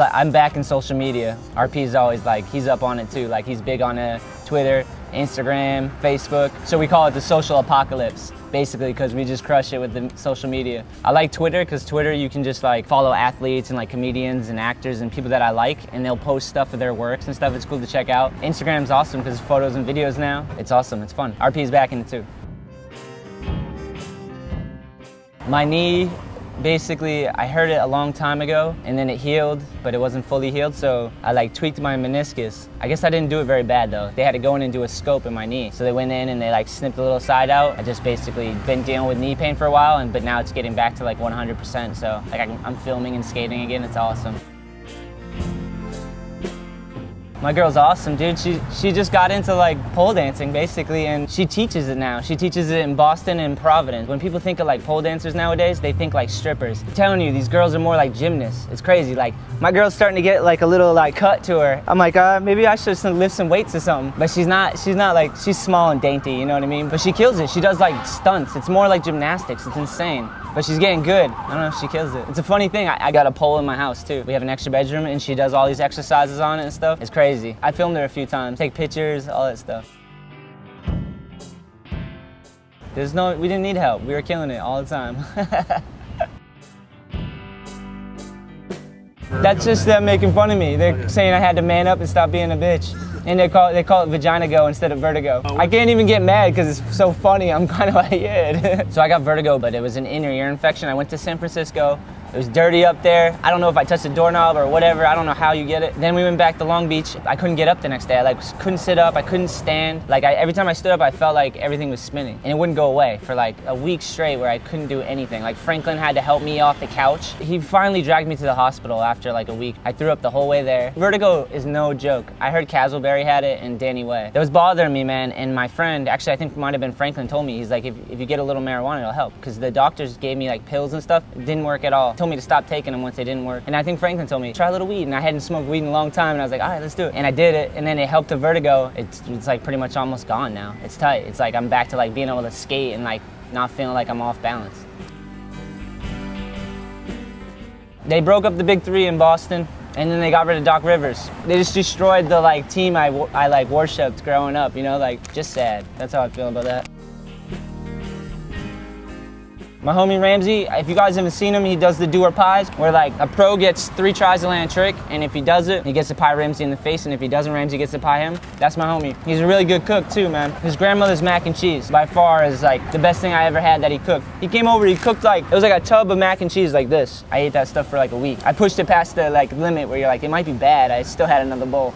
I'm back in social media. RP is always like, he's up on it too. Like he's big on Twitter, Instagram, Facebook. So we call it the social apocalypse, basically, because we just crush it with the social media. I like Twitter because Twitter, you can just like follow athletes and like comedians and actors and people that I like, and they'll post stuff of their works and stuff. It's cool to check out. Instagram's awesome because photos and videos now. It's awesome, it's fun. RP is back in it too. My knee, basically, I hurt it a long time ago and then it healed, but it wasn't fully healed, so I like tweaked my meniscus. I guess I didn't do it very bad though. They had to go in and do a scope in my knee. So they went in and they like snipped the little side out. I just basically been dealing with knee pain for a while, but now it's getting back to like 100%. So like I'm filming and skating again, it's awesome. My girl's awesome, dude. She just got into like pole dancing basically, and she teaches it now. She teaches it in Boston and Providence. When people think of like pole dancers nowadays, they think like strippers. I'm telling you, these girls are more like gymnasts. It's crazy. Like my girl's starting to get like a little like cut to her. I'm like, maybe I should lift some weights or something. But she's not like, she's small and dainty, you know what I mean? But she kills it. She does like stunts. It's more like gymnastics. It's insane. But she's getting good. I don't know if she kills it. It's a funny thing. I got a pole in my house too. We have an extra bedroom and she does all these exercises on it and stuff. It's crazy. I filmed her a few times, take pictures, all that stuff. We didn't need help. We were killing it all the time. That's just them making fun of me. They're saying I had to man up and stop being a bitch. And they call it Vagina Go instead of Vertigo. I can't even get mad because it's so funny. I'm kind of like, yeah. So I got vertigo, but it was an inner ear infection. I went to San Francisco. It was dirty up there. I don't know if I touched a doorknob or whatever. I don't know how you get it. Then we went back to Long Beach. I couldn't get up the next day. I like couldn't sit up. I couldn't stand. Like every time I stood up, I felt like everything was spinning. And it wouldn't go away for like a week straight where I couldn't do anything. Like Franklin had to help me off the couch. He finally dragged me to the hospital after like a week. I threw up the whole way there. Vertigo is no joke. I heard Castleberry had it and Danny Way. That was bothering me, man. And my friend, actually I think it might have been Franklin, told me, he's like, if you get a little marijuana, it'll help. Because the doctors gave me like pills and stuff. It didn't work at all. Told me to stop taking them once they didn't work. And I think Franklin told me, try a little weed. And I hadn't smoked weed in a long time. And I was like, all right, let's do it. And I did it. And then it helped the vertigo. It's like pretty much almost gone now. It's tight. It's like I'm back to like being able to skate and like not feeling like I'm off balance. They broke up the big three in Boston. And then they got rid of Doc Rivers. They just destroyed the like team I like worshipped growing up, you know, like just sad. That's how I feel about that. My homie Ramsey, if you guys haven't seen him, he does the do or pies, where like a pro gets 3 tries to land a trick, and if he does it, he gets to pie Ramsey in the face, and if he doesn't, Ramsey gets to pie him. That's my homie. He's a really good cook too, man. His grandmother's mac and cheese, by far, is like the best thing I ever had that he cooked. He came over, he cooked like, it was like a tub of mac and cheese like this. I ate that stuff for like a week. I pushed it past the like limit where you're like, it might be bad. I still had another bowl.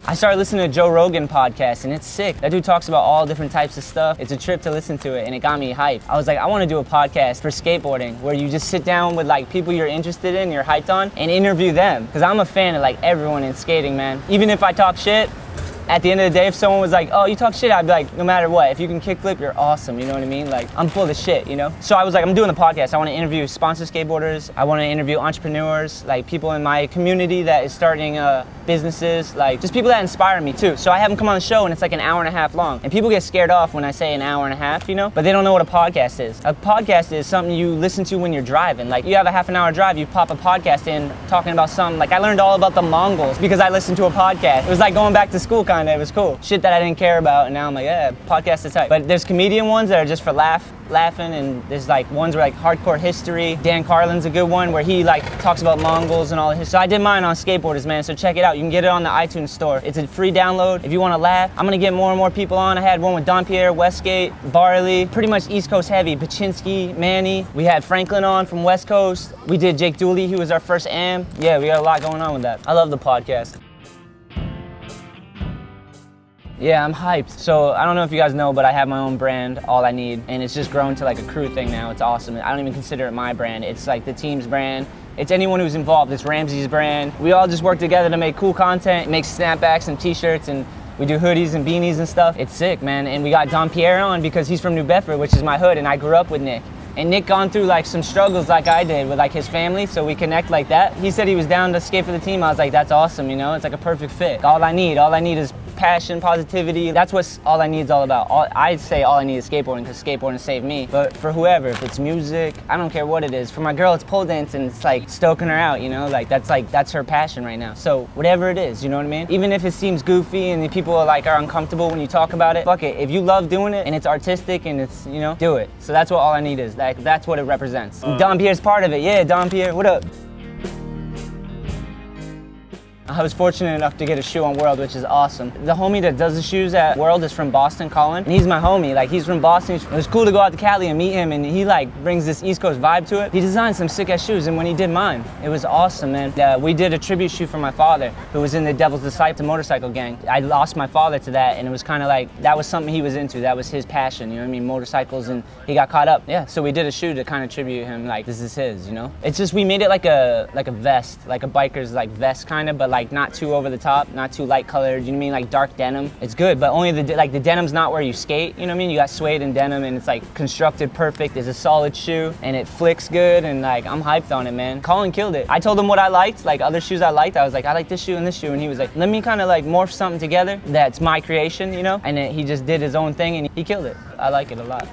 I started listening to Joe Rogan podcast and it's sick. That dude talks about all different types of stuff. It's a trip to listen to it and it got me hyped. I was like, I want to do a podcast for skateboarding where you just sit down with like people you're interested in, you're hyped on, and interview them. Because I'm a fan of like everyone in skating, man. Even if I talk shit, at the end of the day, if someone was like, oh, you talk shit, I'd be like, no matter what, if you can kickflip, you're awesome, you know what I mean? Like, I'm full of shit, you know? So I was like, I'm doing a podcast. I want to interview sponsor skateboarders. I want to interview entrepreneurs, like people in my community that is starting businesses, like just people that inspire me too. So I have them come on the show and it's like an hour and a half long. And people get scared off when I say an hour and a half, you know? But they don't know what a podcast is. A podcast is something you listen to when you're driving. Like you have a half-an-hour drive, you pop a podcast in talking about something. Like I learned all about the Mongols because I listened to a podcast. It was like going back to school kind of. It was cool. Shit that I didn't care about, and now I'm like, yeah, podcast is tight. But there's comedian ones that are just for laughing, and there's like ones where like hardcore history. Dan Carlin's a good one where he like talks about Mongols and all this. So I did mine on skateboarders, man, so check it out. You can get it on the iTunes store. It's a free download if you want to laugh. I'm gonna get more and more people on. I had one with Don Pierre, Westgate, Barley, pretty much East Coast heavy, Paczynski, Manny. We had Franklin on from West Coast. We did Jake Dooley, he was our first AM. Yeah, we got a lot going on with that. I love the podcast. Yeah, I'm hyped. So I don't know if you guys know, but I have my own brand, All I Need, and it's just grown to like a crew thing now. It's awesome. I don't even consider it my brand. It's like the team's brand. It's anyone who's involved. It's Ramsey's brand. We all just work together to make cool content, make snapbacks and t-shirts, and we do hoodies and beanies and stuff. It's sick, man. And we got Don Pierre on because he's from New Bedford, which is my hood, and I grew up with Nick. And Nick gone through like some struggles like I did with like his family, so we connect like that. He said he was down to skate for the team. I was like, that's awesome, you know? It's like a perfect fit. All I need is passion, positivity. That's what all I need is all about. I'd say all I need is skateboarding because skateboarding saved me. But for whoever, if it's music, I don't care what it is. For my girl, it's pole dancing. It's like stoking her out, you know? Like that's her passion right now. So whatever it is, you know what I mean? Even if it seems goofy and the people are uncomfortable when you talk about it, fuck it. If you love doing it and it's artistic and it's, you know, do it. So that's what all I need is. Like, that's what it represents. Don Pierre's part of it. Yeah, Don Pierre, what up? I was fortunate enough to get a shoe on World, which is awesome. The homie that does the shoes at World is from Boston, Colin, and he's my homie. Like, he's from Boston. It was cool to go out to Cali and meet him, and he like brings this East Coast vibe to it. He designed some sick ass shoes, and when he did mine, it was awesome, man. We did a tribute shoe for my father, who was in the Devil's Disciple motorcycle gang. I lost my father to that, and it was kind of like, that was something he was into. That was his passion, you know what I mean? Motorcycles, and he got caught up. Yeah, so we did a shoe to kind of tribute him, like, this is his, you know? It's just, we made it like a vest, like a biker's like vest kind of, but like not too over the top, not too light colored, you know what I mean, like dark denim. It's good, but only the denim's not where you skate, you know what I mean? You got suede and denim, and it's like constructed perfect. It's a solid shoe, and it flicks good, and like, I'm hyped on it, man. Colin killed it. I told him what I liked, like other shoes I liked. I was like, I like this shoe and this shoe, and he was like, let me kind of like morph something together that's my creation, you know? And then he just did his own thing, and he killed it. I like it a lot.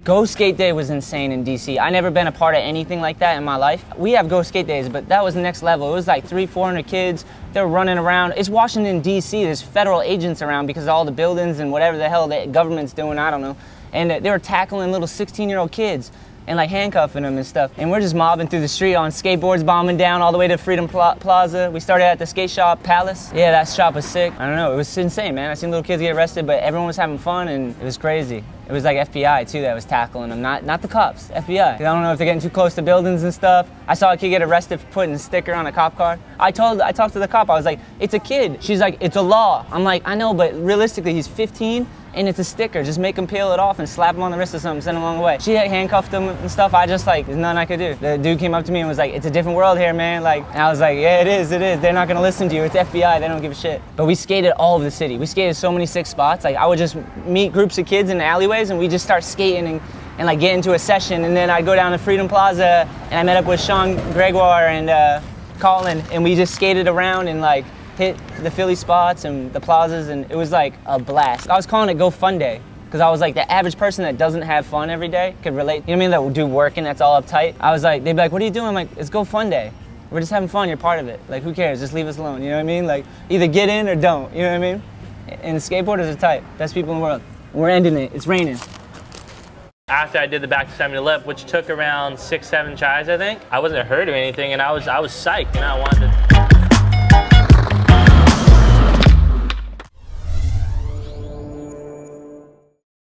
Go Skate Day was insane in DC. I never been a part of anything like that in my life. We have Go Skate Days, but that was the next level. It was like 300-400 kids. They're running around. It's Washington, DC. There's federal agents around because of all the buildings and whatever the hell the government's doing, I don't know. And they were tackling little 16-year-old kids and like handcuffing them and stuff. And we're just mobbing through the street on skateboards, bombing down all the way to Freedom Plaza. We started at the skate shop, Palace. Yeah, that shop was sick. I don't know, it was insane, man. I seen little kids get arrested, but everyone was having fun, and it was crazy. It was like FBI too that was tackling them, not the cops, FBI. I don't know if they're getting too close to buildings and stuff. I saw a kid get arrested for putting a sticker on a cop car. I talked to the cop, I was like, it's a kid. She's like, it's a law. I'm like, I know, but realistically, he's 15, and it's a sticker. Just make him peel it off and slap him on the wrist or something, send him along the way. She handcuffed him and stuff. I just like, there's nothing I could do. The dude came up to me and was like, it's a different world here, man. Like, and I was like, yeah, it is. They're not gonna listen to you. It's FBI, they don't give a shit. But we skated all over the city. We skated so many sick spots. Like, I would just meet groups of kids in the alleyways, and we just start skating and like get into a session, and then I'd go down to Freedom Plaza, and I met up with Sean Gregoire and Colin, and we just skated around and like hit the Philly spots and the plazas, and it was like a blast. I was calling it Go Fun Day, because I was like, the average person that doesn't have fun every day could relate. You know what I mean? That will do work and that's all uptight. I was like, they'd be like, what are you doing? I'm like, it's Go Fun Day. We're just having fun, you're part of it. Like, who cares? Just leave us alone, you know what I mean? Like, either get in or don't, you know what I mean? And skateboarders are tight. Best people in the world. We're ending it. It's raining. After I did the back to 70 lip, which took around 6-7 tries, I think, I wasn't hurt or anything, and I was psyched, and I wanted to